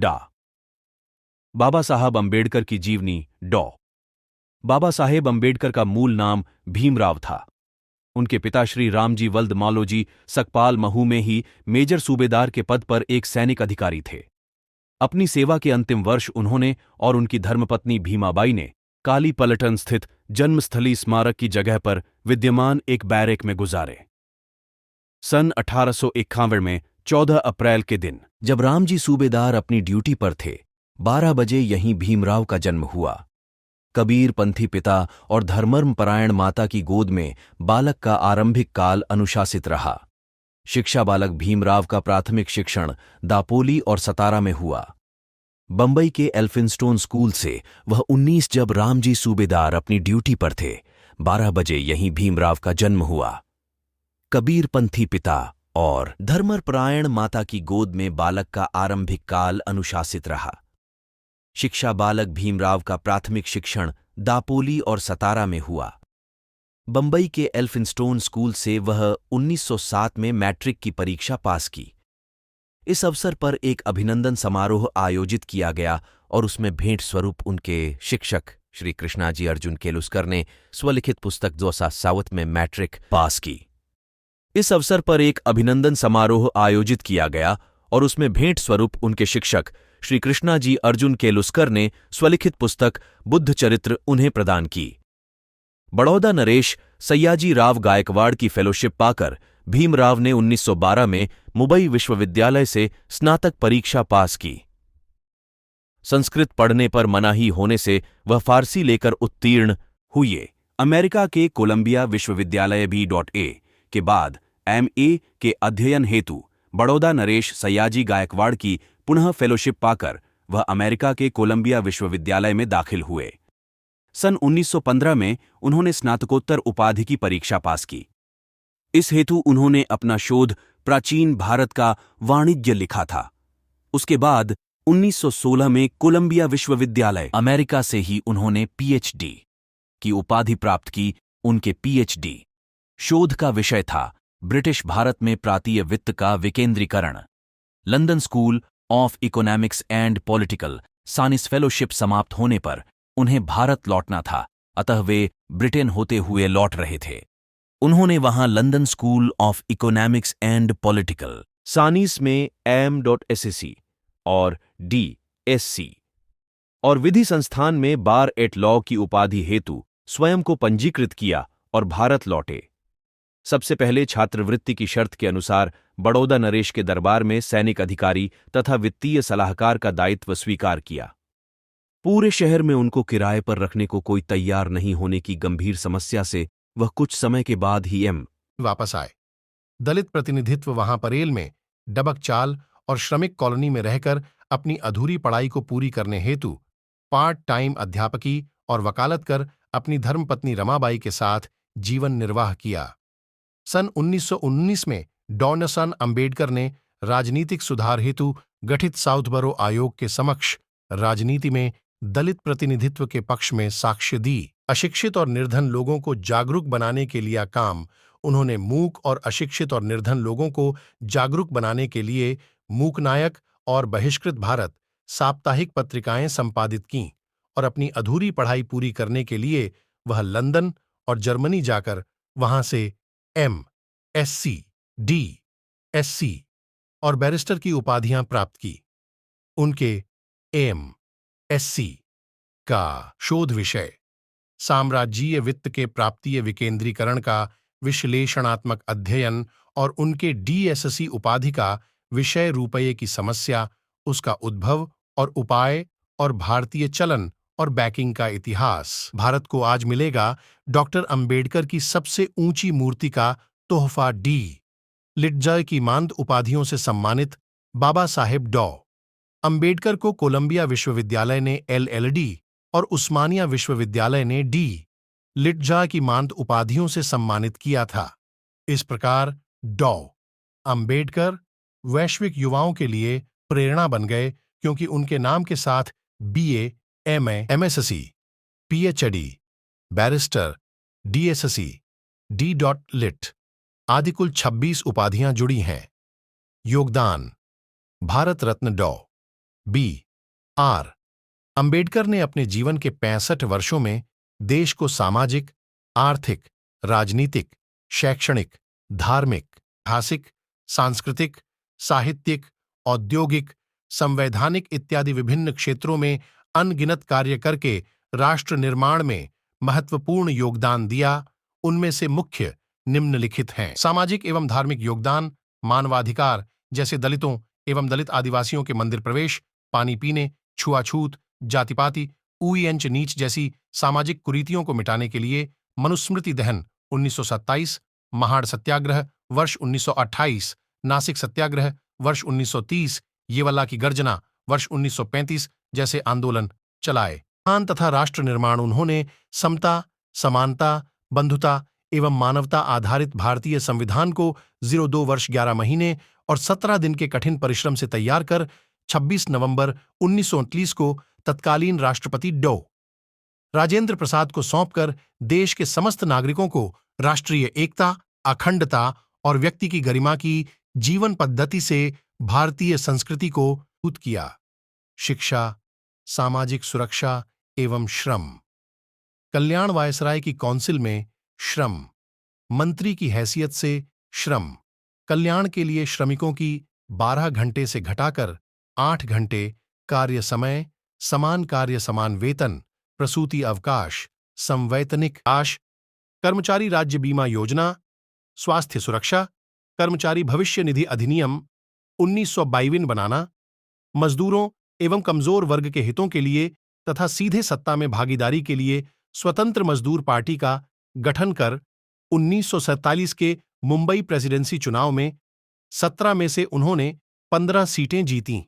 डा बाबा साहब अंबेडकर की जीवनी। डॉ बाबा साहेब अंबेडकर का मूल नाम भीमराव था। उनके पिता श्री रामजी वल्द मालोजी सकपाल महू में ही मेजर सूबेदार के पद पर एक सैनिक अधिकारी थे। अपनी सेवा के अंतिम वर्ष उन्होंने और उनकी धर्मपत्नी भीमाबाई ने काली पलटन स्थित जन्मस्थली स्मारक की जगह पर विद्यमान एक बैरक में गुजारे। सन 1851 में 14 अप्रैल के दिन जब रामजी सूबेदार अपनी ड्यूटी पर थे, 12 बजे यहीं भीमराव का जन्म हुआ। कबीर पंथी पिता और धर्मपरायण माता की गोद में बालक का आरंभिक काल अनुशासित रहा। शिक्षा बालक भीमराव का प्राथमिक शिक्षण दापोली और सतारा में हुआ। बंबई के एल्फिंस्टोन स्कूल से वह 19 जब रामजी सूबेदार अपनी ड्यूटी पर थे, 12 बजे यहीं भीमराव का जन्म हुआ। कबीर पंथी पिता और धर्मपरायण माता की गोद में बालक का आरंभिक काल अनुशासित रहा। शिक्षा बालक भीमराव का प्राथमिक शिक्षण दापोली और सतारा में हुआ। बंबई के एल्फिंस्टोन स्कूल से वह 1907 में मैट्रिक की परीक्षा पास की। इस अवसर पर एक अभिनंदन समारोह आयोजित किया गया और उसमें भेंट स्वरूप उनके शिक्षक श्री कृष्णाजी अर्जुन केलुस्कर ने स्वलिखित पुस्तक जोसा सावत में मैट्रिक पास की। इस अवसर पर एक अभिनंदन समारोह आयोजित किया गया और उसमें भेंट स्वरूप उनके शिक्षक श्री कृष्णाजी अर्जुन केलुस्कर ने स्वलिखित पुस्तक बुद्ध चरित्र उन्हें प्रदान की। बड़ौदा नरेश सयाजी राव गायकवाड़ की फेलोशिप पाकर भीमराव ने 1912 में मुंबई विश्वविद्यालय से स्नातक परीक्षा पास की। संस्कृत पढ़ने पर मनाही होने से वह फारसी लेकर उत्तीर्ण हुए। अमेरिका के कोलंबिया विश्वविद्यालय B.A के बाद MA के अध्ययन हेतु बड़ौदा नरेश सयाजी गायकवाड़ की पुनः फेलोशिप पाकर वह अमेरिका के कोलंबिया विश्वविद्यालय में दाखिल हुए। सन 1915 में उन्होंने स्नातकोत्तर उपाधि की परीक्षा पास की। इस हेतु उन्होंने अपना शोध प्राचीन भारत का वाणिज्य लिखा था। उसके बाद 1916 में कोलंबिया विश्वविद्यालय अमेरिका से ही उन्होंने PhD की उपाधि प्राप्त की। उनके PhD शोध का विषय था ब्रिटिश भारत में प्रांतीय वित्त का विकेंद्रीकरण। London school of economics and political science fellowship समाप्त होने पर उन्हें भारत लौटना था, अतः वे ब्रिटेन होते हुए लौट रहे थे। उन्होंने वहां London school of economics and political science में M.Sc और D.Sc और विधि संस्थान में बार एट लॉ की उपाधि हेतु स्वयं को पंजीकृत किया और भारत लौटे। सबसे पहले छात्रवृत्ति की शर्त के अनुसार बड़ौदा नरेश के दरबार में सैनिक अधिकारी तथा वित्तीय सलाहकार का दायित्व स्वीकार किया। पूरे शहर में उनको किराए पर रखने को कोई तैयार नहीं होने की गंभीर समस्या से वह कुछ समय के बाद ही वापस आए। दलित प्रतिनिधित्व वहां परेल में डबक चाल और श्रमिक कॉलोनी में रहकर अपनी अधूरी पढ़ाई को पूरी करने हेतु पार्ट टाइम अध्यापकी और वकालत कर अपनी धर्मपत्नी रमाबाई के साथ जीवन निर्वाह किया। सन 1919 में डॉनसन अंबेडकर ने राजनीतिक सुधार हेतु गठित साउथबरो आयोग के समक्ष राजनीति में दलित प्रतिनिधित्व के पक्ष में साक्ष्य दी। अशिक्षित और निर्धन लोगों को जागरूक बनाने के लिए काम उन्होंने मूक और अशिक्षित और निर्धन लोगों को जागरूक बनाने के लिए मूकनायक और बहिष्कृत भारत साप्ताहिक पत्रिकाएं संपादित कीं और अपनी अधूरी पढ़ाई पूरी करने के लिए वह लंदन और जर्मनी जाकर वहां से M.Sc, D.Sc और बैरिस्टर की उपाधियां प्राप्त की। उनके M.Sc का शोध विषय साम्राज्यीय वित्त के प्राप्तीय विकेंद्रीकरण का विश्लेषणात्मक अध्ययन और उनके D.Sc उपाधि का विषय रुपये की समस्या, उसका उद्भव और उपाय और भारतीय चलन और बैकिंग का इतिहास। भारत को आज मिलेगा डॉक्टर अंबेडकर की सबसे ऊंची मूर्ति का तोहफा। लिट्जॉय की मांद उपाधियों से सम्मानित बाबा साहेब डॉ अंबेडकर को कोलंबिया विश्वविद्यालय ने LL.D और उस्मानिया विश्वविद्यालय ने D. लिट्जॉय की मांद उपाधियों से सम्मानित किया था। इस प्रकार डॉ अंबेडकर वैश्विक युवाओं के लिए प्रेरणा बन गए, क्योंकि उनके नाम के साथ BA, MA, MSc, PhD, barrister, D.Sc, D.Lit आदि कुल 26 उपाधियां जुड़ी हैं। योगदान: भारत रत्न डॉ बी. आर. अंबेडकर ने अपने जीवन के 65 वर्षों में देश को सामाजिक, आर्थिक, राजनीतिक, शैक्षणिक, धार्मिक, ऐतिहासिक, सांस्कृतिक, साहित्यिक, औद्योगिक, संवैधानिक इत्यादि विभिन्न क्षेत्रों में अनगिनत कार्य करके राष्ट्र निर्माण में महत्वपूर्ण योगदान दिया। उनमें से मुख्य निम्नलिखित हैं। सामाजिक एवं धार्मिक योगदान, मानवाधिकार जैसे दलितों एवं दलित आदिवासियों के मंदिर प्रवेश, पानी पीने, छुआछूत, जातिपाति, ऊंच नीच जैसी सामाजिक कुरीतियों को मिटाने के लिए मनुस्मृति दहन 1927, महाड़ सत्याग्रह वर्ष 1928, नासिक सत्याग्रह वर्ष 1930, येवला की गर्जना वर्ष 1935 जैसे आंदोलन चलाए। महान तथा राष्ट्र निर्माण उन्होंने समता, समानता, बंधुता एवं मानवता आधारित भारतीय संविधान को 02 वर्ष 11 महीने और 17 दिन के कठिन परिश्रम से तैयार कर 26 नवंबर 1929 को तत्कालीन राष्ट्रपति डॉ. राजेंद्र प्रसाद को सौंपकर देश के समस्त नागरिकों को राष्ट्रीय एकता, अखंडता और व्यक्ति की गरिमा की जीवन पद्धति से भारतीय संस्कृति को उत किया। शिक्षा, सामाजिक सुरक्षा एवं श्रम। कल्याण वायसराय की काउंसिल में श्रम मंत्री की हैसियत से श्रम कल्याण के लिए श्रमिकों की 12 घंटे से घटाकर 8 घंटे कार्य समय, समान कार्य समान वेतन, प्रसूति अवकाश, संवैतनिक आश, कर्मचारी राज्य बीमा योजना, स्वास्थ्य सुरक्षा, कर्मचारी भविष्य निधि अधिनियम 1952 बनाना, मजदूरों एवं कमजोर वर्ग के हितों के लिए तथा सीधे सत्ता में भागीदारी के लिए स्वतंत्र मजदूर पार्टी का गठन कर 1947 के मुंबई प्रेसिडेंसी चुनाव में 17 में से उन्होंने 15 सीटें जीतीं।